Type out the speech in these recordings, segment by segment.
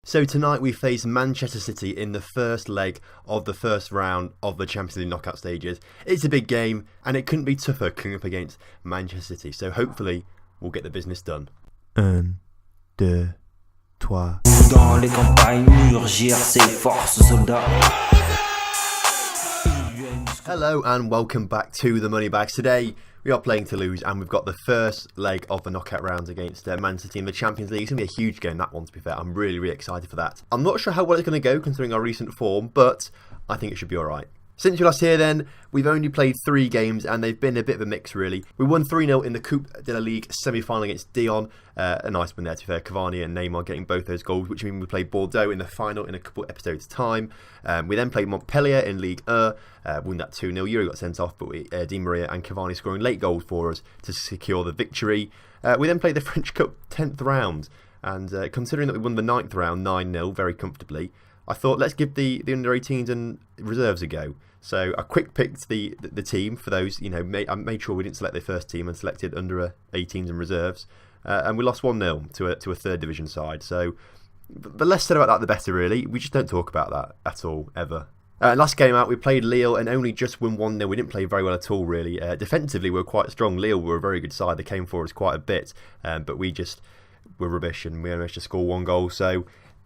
So tonight we face Manchester City in the first leg of the first round of the Champions League knockout stages. It's a big game and it couldn't be tougher coming up against Manchester City. So hopefully we'll get the business done. 1, 2, 3. Dans les campagnes, murgir ses forces soldats. Hello and welcome back to the Money Bags. Today we are playing Toulouse and we've got the first leg of the knockout rounds against Man City in the Champions League. It's going to be a huge game, that one, to be fair. I'm really excited for that. I'm not sure how well it's going to go considering our recent form, but I think it should be alright. Since you last here then, we've only played 3 games and they've been a bit of a mix really. We won 3-0 in the Coupe de la Ligue semi-final against Dijon. A nice one there to be fair, Cavani and Neymar getting both those goals, which means we played Bordeaux in the final in a couple of episodes time. We then played Montpellier in Ligue 1, won that 2-0. Euro got sent off, but Di Maria and Cavani scoring late goals for us to secure the victory. We then played the French Cup 10th round, and considering that we won the 9th round 9-0 very comfortably, I thought let's give the under-18s and reserves a go. So I quick picked the team for those, you know, I made sure we didn't select the first team and selected under-18s and reserves. And we lost 1-0 to a third division side. So the less said about that, the better, really. We just don't talk about that at all, ever. Last game out, we played Lille and only just won 1-0. We didn't play very well at all, really. Defensively, we were quite strong. Lille were a very good side. They came for us quite a bit. But we just were rubbish and we managed to score 1 goal. So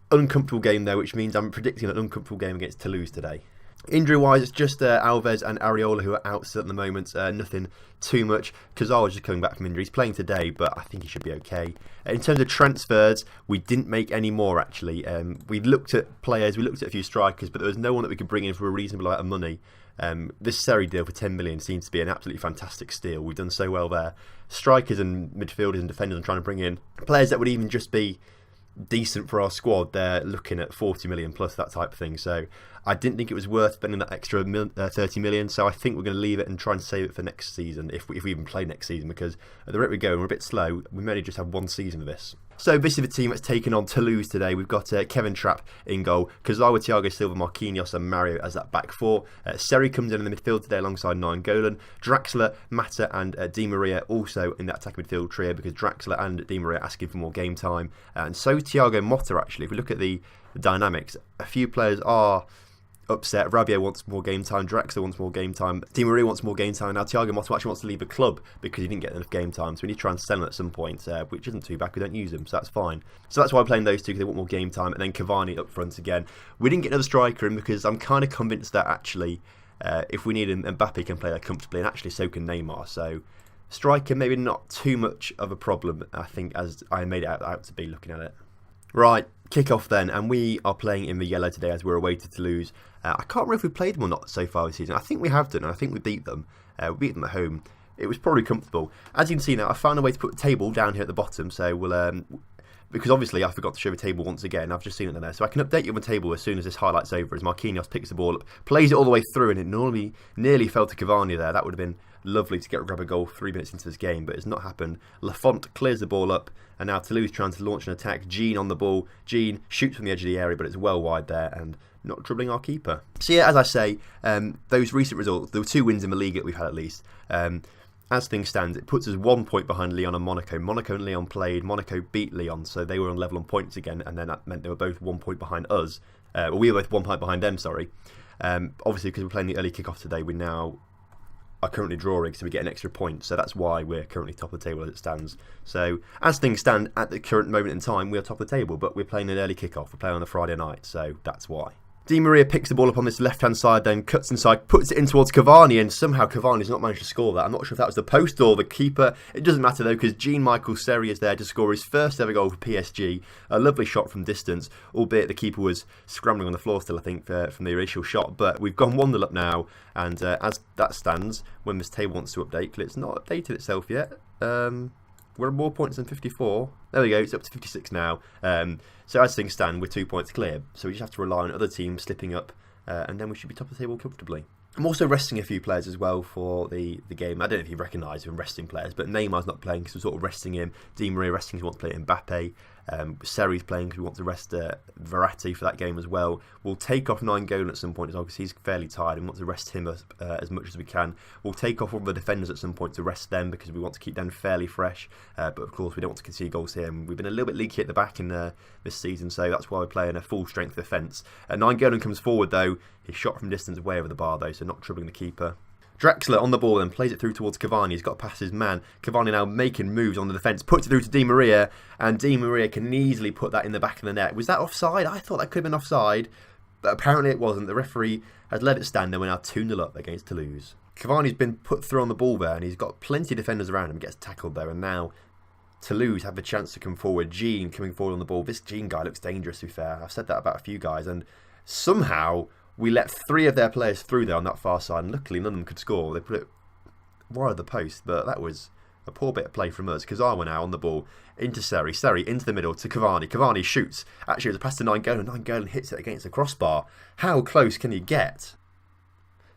uncomfortable game there, which means I'm predicting an uncomfortable game against Toulouse today. Injury-wise, it's just Alves and Areola who are out still at the moment. Nothing too much. Kazawa just coming back from injury. He's playing today, but I think he should be okay. In terms of transfers, we didn't make any more, actually. We looked at players, we looked at a few strikers, but there was no one that we could bring in for a reasonable amount of money. This Seri deal for 10 million seems to be an absolutely fantastic steal. We've done so well there. Strikers and midfielders and defenders I'm trying to bring in. Players that would even just be decent for our squad, they're looking at 40 million plus, that type of thing. So I didn't think it was worth spending that extra 30 million, so I think we're going to leave it and try and save it for next season, if we even play next season, because at the rate we're going, we're a bit slow. We may just have 1 season of this. So this is the team that's taken on Toulouse today. We've got Kevin Trapp in goal, Kazawa, Thiago Silva, Marquinhos and Mario as that back 4. Seri comes in the midfield today alongside Nainggolan. Draxler, Mata and Di Maria also in that attacking midfield trio, because Draxler and Di Maria are asking for more game time. And so Thiago Motta, actually. If we look at the dynamics, a few players are upset. Rabiot wants more game time, Draxler wants more game time, Di Maria wants more game time. Now Thiago Motta actually wants to leave the club because he didn't get enough game time, so we need to try and sell him at some point, which isn't too bad, we don't use him, so that's fine. So that's why we're playing those two, because they want more game time. And then Cavani up front again. We didn't get another striker in because I'm kind of convinced that actually if we need him, Mbappe can play there comfortably, and actually so can Neymar. So striker maybe not too much of a problem, I think, as I made it out to be looking at it. Right, kick off then, and we are playing in the yellow today as we're away to Toulouse. I can't remember if we played them or not so far this season. I think we have done, and I think we beat them. We beat them at home. It was probably comfortable. As you can see now, I found a way to put the table down here at the bottom, so we'll because obviously I forgot to show the table once again. I've just seen it there, so I can update you on the table as soon as this highlight's over, as Marquinhos picks the ball up, plays it all the way through, and it nearly fell to Cavani there. That would have been lovely to grab a goal 3 minutes into this game, but it's not happened. Lafont clears the ball up, and now Toulouse trying to launch an attack. Jean on the ball. Jean shoots from the edge of the area, but it's well wide there and not dribbling our keeper. So yeah, as I say, those recent results, there were 2 wins in the league that we've had at least. As things stand, it puts us 1 point behind Lyon and Monaco. Monaco and Lyon played. Monaco beat Lyon, so they were on level on points again, and then that meant they were both 1 point behind us. We were both 1 point behind them, sorry. Obviously, because we're playing the early kick-off today, we now are currently drawing, so we get an extra point. So that's why we're currently top of the table as it stands. So as things stand at the current moment in time, we are top of the table, but we're playing an early kick-off. We're playing on a Friday night, so that's why. Di Maria picks the ball up on this left-hand side, then cuts inside, puts it in towards Cavani, and somehow Cavani's not managed to score that. I'm not sure if that was the post or the keeper. It doesn't matter though, because Jean-Michel Seri is there to score his first ever goal for PSG. A lovely shot from distance, albeit the keeper was scrambling on the floor still, I think, from the initial shot. But we've gone 1-0 up now, and as that stands, when this table wants to update, because it's not updated itself yet. We're on more points than 54. There we go, it's up to 56 now. So as things stand, we're 2 points clear. So we just have to rely on other teams slipping up, and then we should be top of the table comfortably. I'm also resting a few players as well for the game. I don't know if you recognise him resting players, but Neymar's not playing because we're sort of resting him. Di Maria resting because he wants to play Mbappe. Seri's playing because we want to rest Verratti for that game as well. We'll take off Nainggolan at some point as well because he's fairly tired and we want to rest him as much as we can. We'll take off all the defenders at some point to rest them because we want to keep them fairly fresh. But of course, we don't want to concede goals here. And we've been a little bit leaky at the back in this season, so that's why we're playing a full strength defence. Nainggolan comes forward though. He's shot from distance way over the bar though, so not troubling the keeper. Draxler on the ball and plays it through towards Cavani. He's got past his man. Cavani now making moves on the defence, puts it through to Di Maria, and Di Maria can easily put that in the back of the net. Was that offside? I thought that could have been offside, but apparently it wasn't. The referee has let it stand and we're now 2-0 up against Toulouse. Cavani's been put through on the ball there and he's got plenty of defenders around him, gets tackled there, and now Toulouse have the chance to come forward. Jean coming forward on the ball. This Jean guy looks dangerous, to be fair. I've said that about a few guys, and somehow we let 3 of their players through there on that far side, and luckily none of them could score. They put it wide of the post, but that was a poor bit of play from us. Kazawa now on the ball into Seri. Seri into the middle to Cavani. Cavani shoots. Actually, it was a pass to Nainggolan. Nainggolan hits it against the crossbar. How close can you get?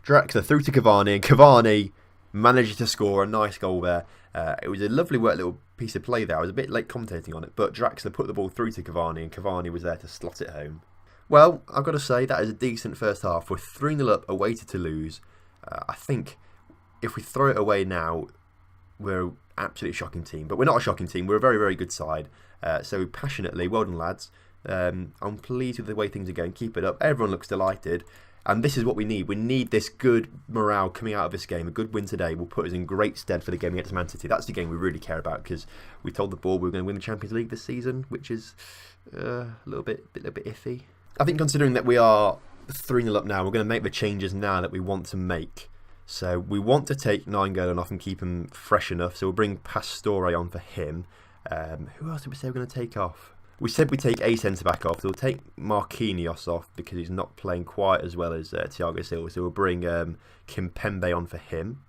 Draxler through to Cavani, and Cavani manages to score a nice goal there. It was a lovely work little piece of play there. I was a bit late commentating on it, but Draxler put the ball through to Cavani, and Cavani was there to slot it home. Well, I've got to say, that is a decent first half. We're 3-0 up away to Toulouse. I think if we throw it away now, we're an absolutely shocking team. But we're not a shocking team. We're a very, very good side. So passionately, well done, lads. I'm pleased with the way things are going. Keep it up. Everyone looks delighted. And this is what we need. We need this good morale coming out of this game. A good win today will put us in great stead for the game against Man City. That's the game we really care about because we told the board we were going to win the Champions League this season, which is a little bit iffy. I think considering that we are 3-0 up now, we're going to make the changes now that we want to make. So we want to take Nainggolan off and keep him fresh enough. So we'll bring Pastore on for him. Who else did we say we're going to take off? We said we take a centre-back off. So we'll take Marquinhos off because he's not playing quite as well as Thiago Silva. So we'll bring Kimpembe on for him.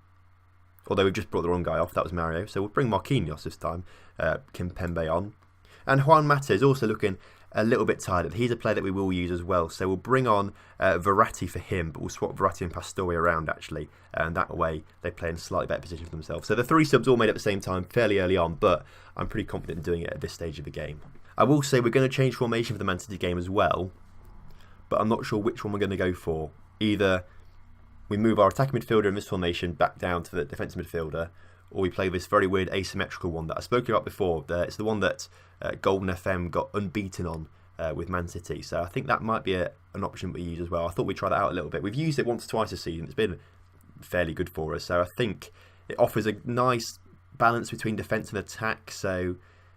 Although we've just brought the wrong guy off. That was Mario. So we'll bring Marquinhos this time. Kimpembe on. And Juan Mata is also looking a little bit tired. He's a player that we will use as well. So we'll bring on Verratti for him, but we'll swap Verratti and Pastore around actually. And that way they play in a slightly better position for themselves. So the 3 subs all made at the same time fairly early on, but I'm pretty confident in doing it at this stage of the game. I will say we're going to change formation for the Man City game as well, but I'm not sure which one we're going to go for. Either we move our attacking midfielder in this formation back down to the defensive midfielder, or we play this very weird asymmetrical one that I spoke about before. It's the one that Golden FM got unbeaten on with Man City. So I think that might be an option we use as well. I thought we'd try that out a little bit. We've used it once or twice this season. It's been fairly good for us. So I think it offers a nice balance between defence and attack. So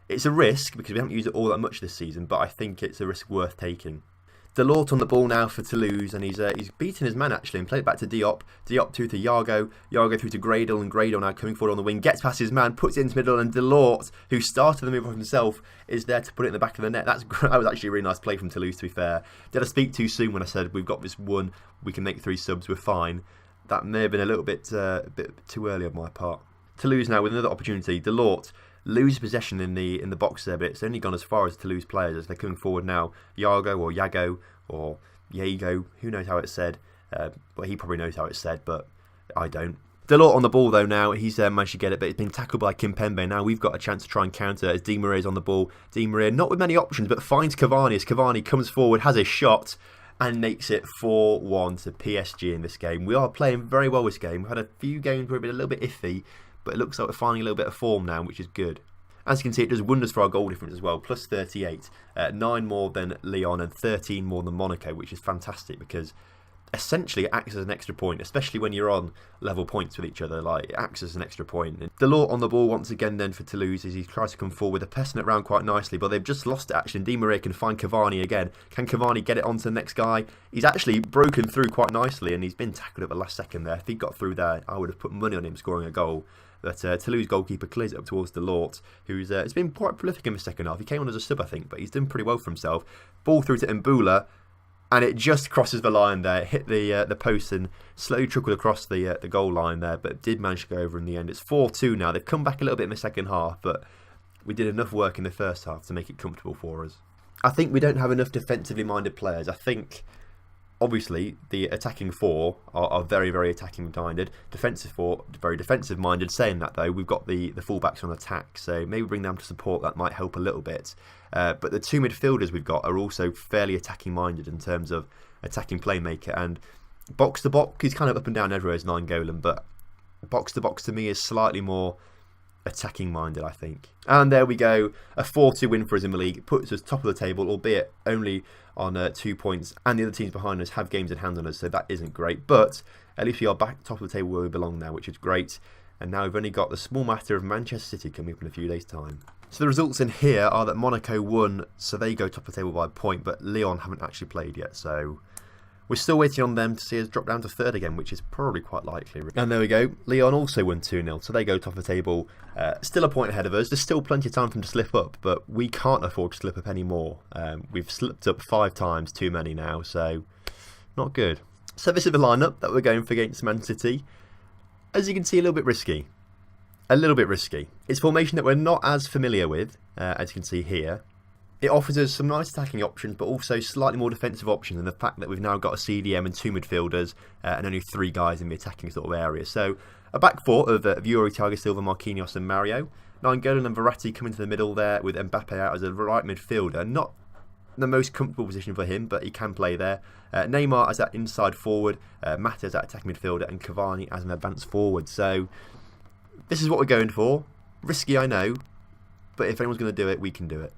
it's a risk because we haven't used it all that much this season, but I think it's a risk worth taking. Delort on the ball now for Toulouse, and he's beaten his man actually and played it back to Diop. Diop through to Yago. Yago through to Gradle, and Gradle now coming forward on the wing. Gets past his man, puts it into the middle, and Delort, who started the move off himself, is there to put it in the back of the net. That was actually a really nice play from Toulouse, to be fair. Did I speak too soon when I said we've got this one, we can make 3 subs, we're fine? That may have been a little bit too early on my part. Toulouse now with another opportunity. Delort lose possession in the box there, but it's only gone as far as Toulouse players as they're coming forward now. Yago or Yago or Yago, who knows how it's said. Well, he probably knows how it's said, but I don't. Delort on the ball though now. He's managed to get it, but it's been tackled by Kimpembe. Now we've got a chance to try and counter as Di Maria's on the ball. Di Maria not with many options, but finds Cavani as Cavani comes forward, has a shot, and makes it 4-1 to PSG in this game. We are playing very well this game. We've had a few games where we've been a little bit iffy, but it looks like we're finding a little bit of form now, which is good. As you can see, it does wonders for our goal difference as well. Plus 38, 9 more than Lyon and 13 more than Monaco, which is fantastic because essentially it acts as an extra point, especially when you're on level points with each other. Like, it acts as an extra point. And Delort on the ball once again then for Toulouse as he tries to come forward. They're pressing it around quite nicely, but they've just lost it actually. And Di Maria can find Cavani again. Can Cavani get it onto the next guy? He's actually broken through quite nicely and he's been tackled at the last second there. If he got through there, I would have put money on him scoring a goal. But Toulouse goalkeeper clears it up towards Delort, who's it's been quite prolific in the second half. He came on as a sub, I think, but he's done pretty well for himself. Ball through to Mbula, and it just crosses the line there. It hit the post and slowly trickled across the goal line there, but did manage to go over in the end. It's 4-2 now. They've come back a little bit in the second half, but we did enough work in the first half to make it comfortable for us. I think we don't have enough defensively minded players. I think obviously the attacking 4 are very, very attacking minded. Defensive 4, very defensive minded. Saying that though, we've got the fullbacks on attack, so maybe bring them to support. That might help a little bit. But the two midfielders we've got are also fairly attacking minded in terms of attacking playmaker. And box to box, he's kind of up and down everywhere as Nainggolan, but box to box to me is slightly more attacking minded, I think. And there we go, a 4-2 win for us in the league. It puts us top of the table, albeit only on 2 points, and the other teams behind us have games in hand on us, so that isn't great. But at least we are back top of the table where we belong now, which is great. And now we've only got the small matter of Manchester City coming up in a few days' time. So the results in here are that Monaco won, so they go top of the table by a point, but Lyon haven't actually played yet, so we're still waiting on them to see us drop down to third again, which is probably quite likely. And there we go. Lyon also won 2-0, so they go top of the table. Still a point ahead of us. There's still plenty of time for them to slip up, but we can't afford to slip up anymore. We've slipped up 5 times too many now, so not good. So this is the lineup that we're going for against Man City. As you can see, a little bit risky. A little bit risky. It's a formation that we're not as familiar with, as you can see here. It offers us some nice attacking options, but also slightly more defensive options, and the fact that we've now got a CDM and 2 midfielders and only 3 guys in the attacking sort of area. So a back 4 of Yuri, Thiago Silva, Marquinhos and Mario. Nainggolan and Verratti come into the middle there with Mbappe out as a right midfielder. Not the most comfortable position for him, but he can play there. Neymar as that inside forward, Mata as that attacking midfielder, and Cavani as an advanced forward. So this is what we're going for. Risky, I know, but if anyone's going to do it, we can do it.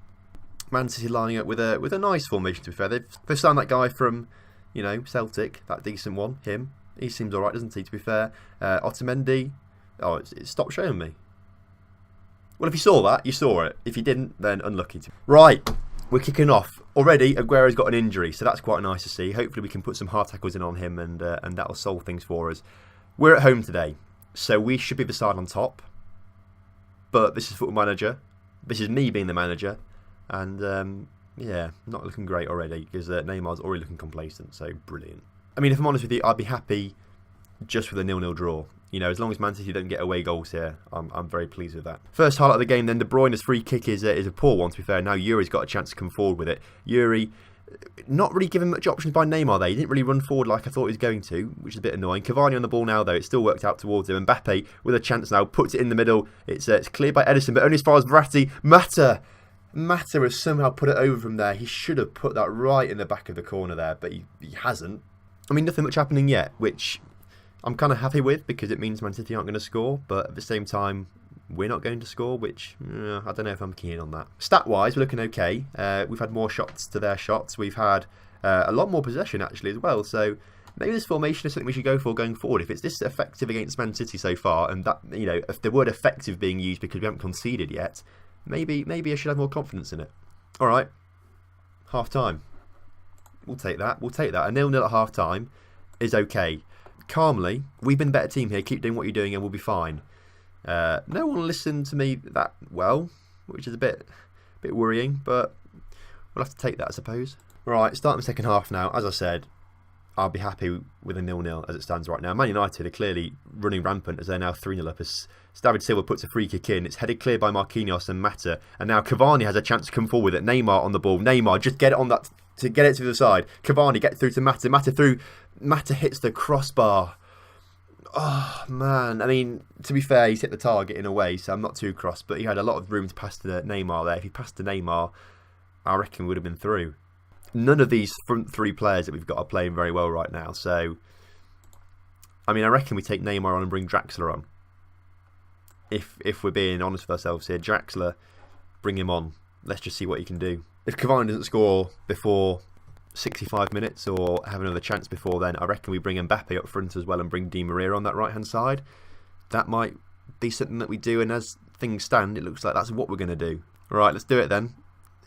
Man City lining up with a nice formation, to be fair. They've signed that guy from, Celtic, that decent one, him. He seems alright, doesn't he, to be fair. Otamendi, it stopped showing me. Well, if you saw that, you saw it. If you didn't, then unlucky. Right, we're kicking off. Already, Aguero's got an injury, so that's quite nice to see. Hopefully we can put some hard tackles in on him, and that'll solve things for us. We're at home today, so we should be the side on top. But this is Football Manager. This is me being the manager. And, yeah, not looking great already, because Neymar's already looking complacent, so brilliant. I mean, if I'm honest with you, I'd be happy just with a 0-0 draw. As long as Man City don't get away goals here, I'm very pleased with that. First highlight of the game then, De Bruyne's free kick is a poor one, to be fair. Now Yuri's got a chance to come forward with it. Yuri, not really given much options by Neymar there. He didn't really run forward like I thought he was going to, which is a bit annoying. Cavani on the ball now, though. It still worked out towards him. Mbappe with a chance now, puts it in the middle. It's cleared by Edison, but only as far as Verratti. Mata has somehow put it over from there. He should have put that right in the back of the corner there, but he hasn't. I mean, nothing much happening yet, which I'm kind of happy with, because it means Man City aren't going to score, but at the same time, we're not going to score, which I don't know if I'm keen on that. Stat-wise, we're looking okay. We've had more shots to their shots. We've had a lot more possession, actually, as well, so maybe this formation is something we should go for going forward. If it's this effective against Man City so far, and that, if the word effective being used because we haven't conceded yet, maybe I should have more confidence in it. All right, half time. We'll take that. A 0-0 at half time is okay. Calmly, we've been the better team here. Keep doing what you're doing, and we'll be fine. No one listened to me that well, which is a bit worrying, but we'll have to take that, I suppose. Right, starting the second half now. As I said, I'll be happy with a 0-0 as it stands right now. Man United are clearly running rampant as they're now 3-0 up. As David Silva puts a free kick in. It's headed clear by Marquinhos and Mata. And now Cavani has a chance to come forward with it. Neymar on the ball. Neymar, just get it on that, to get it to the side. Cavani, get through to Mata. Mata through. Mata hits the crossbar. Oh, man. I mean, to be fair, he's hit the target in a way, so I'm not too cross. But he had a lot of room to pass to Neymar there. If he passed to Neymar, I reckon we would have been through. None of these front 3 players that we've got are playing very well right now. So, I mean, I reckon we take Neymar on and bring Draxler on. If we're being honest with ourselves here, Draxler, bring him on. Let's just see what he can do. If Cavani doesn't score before 65 minutes or have another chance before then, I reckon we bring Mbappe up front as well and bring Di Maria on that right-hand side. That might be something that we do, and as things stand, it looks like that's what we're going to do. Right, let's do it then.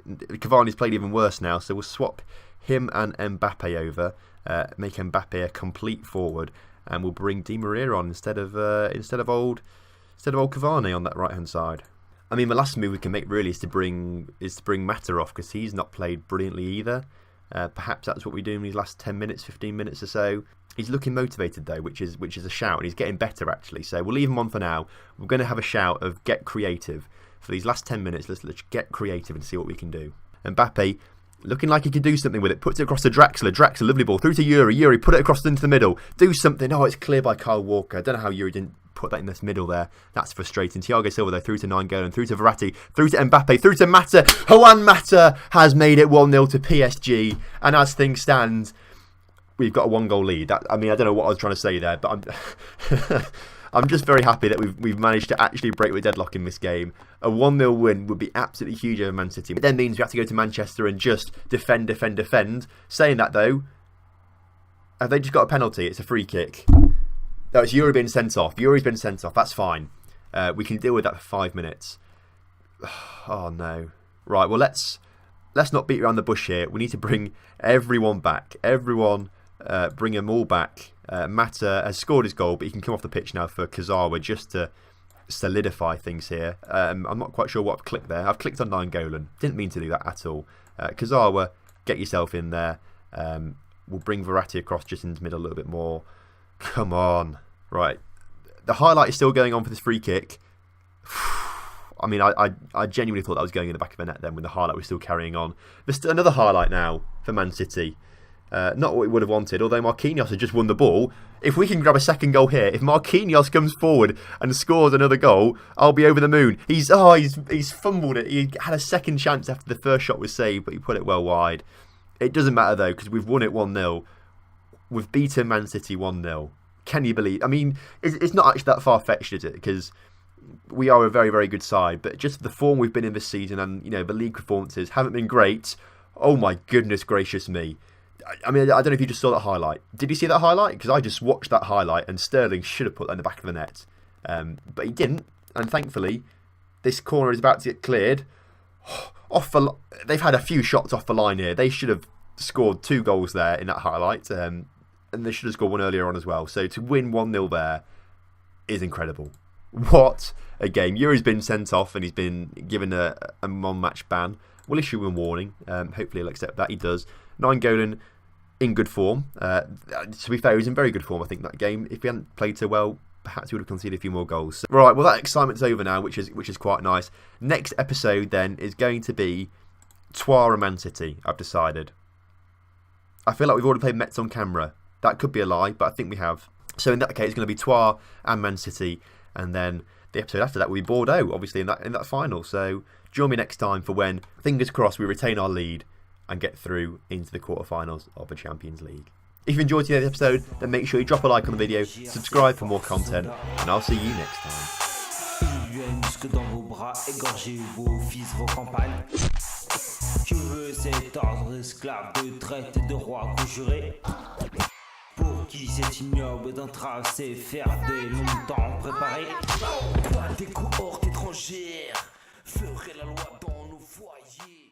Cavani's played even worse now, so we'll swap him and Mbappe over, make Mbappe a complete forward, and we'll bring Di Maria on instead of old Cavani on that right hand side. I mean, the last move we can make really is to bring Mata off, because he's not played brilliantly either. Perhaps that's what we do in these last 10 minutes, 15 minutes or so. He's looking motivated though, which is a shout, and he's getting better actually. So we'll leave him on for now. We're going to have a shout of get creative. For these last 10 minutes, let's get creative and see what we can do. Mbappe, looking like he can do something with it. Puts it across to Draxler. Draxler, lovely ball. Through to Yuri. Yuri, put it across into the middle. Do something. Oh, it's clear by Kyle Walker. I don't know how Yuri didn't put that in this middle there. That's frustrating. Thiago Silva though, through to Nainggolan, through to Verratti, through to Mbappe, through to Mata. Juan Mata has made it 1-0 to PSG. And as things stand, we've got a 1-goal lead. I don't know what I was trying to say there, but I'm just very happy that we've managed to actually break the deadlock in this game. A 1-0 win would be absolutely huge over Man City. It then means we have to go to Manchester and just defend. Saying that though, have they just got a penalty? It's a free kick. No, it's Yuri being sent off. Yuri's been sent off. That's fine. We can deal with that for 5 minutes. Oh no. Right, well let's not beat around the bush here. We need to bring everyone back. Everyone, bring them all back. Mata has scored his goal, but he can come off the pitch now for Kazawa just to solidify things here. I'm not quite sure what I've clicked there. I've clicked on Nainggolan. Didn't mean to do that at all. Kazawa, get yourself in there. We'll bring Verratti across just into the middle a little bit more. Come on. Right. The highlight is still going on for this free kick. I mean, I genuinely thought that was going in the back of the net then when the highlight was still carrying on. There's another highlight now for Man City. Not what we would have wanted, although Marquinhos had just won the ball. If we can grab a second goal here, if Marquinhos comes forward and scores another goal, I'll be over the moon. He's fumbled it. He had a second chance after the first shot was saved, but he put it well wide. It doesn't matter though, because we've won it 1-0. We've beaten Man City 1-0. Can you believe? I mean, it's not actually that far-fetched, is it? Because we are a very, very good side, but just the form we've been in this season and, you know, the league performances haven't been great. Oh my goodness gracious me. I mean, I don't know if you just saw that highlight. Did you see that highlight? Because I just watched that highlight and Sterling should have put that in the back of the net. But he didn't, and thankfully, this corner is about to get cleared. They've had a few shots off the line here. They should have scored 2 goals there in that highlight, and they should have scored one earlier on as well. So to win 1-0 there is incredible. What a game. Yuri's been sent off and he's been given a one-match ban. We'll issue him a warning. Hopefully he'll accept that. He does. Nainggolan in good form. To be fair, he was in very good form, I think, that game. If he hadn't played so well, perhaps he would have conceded a few more goals. Right, well, that excitement's over now, which is quite nice. Next episode, then, is going to be Troyes and Man City, I've decided. I feel like we've already played Metz on camera. That could be a lie, but I think we have. So in that case, it's going to be Troyes and Man City, and then the episode after that will be Bordeaux, obviously, in that final. So join me next time for when, fingers crossed, we retain our lead and get through into the quarterfinals of the Champions League. If you enjoyed today's episode, then make sure you drop a like on the video, subscribe for more content, and I'll see you next time. Il y a un muscle dans vos bras, égorgez vos fils, vos campagnes. Je veux cet ordre esclave de traite et de roi conjuré. Pour qui c'est ignoble d'entrave, c'est faire des longtemps préparés. Quoi des cohortes étrangères feraient la loi dans nos foyers.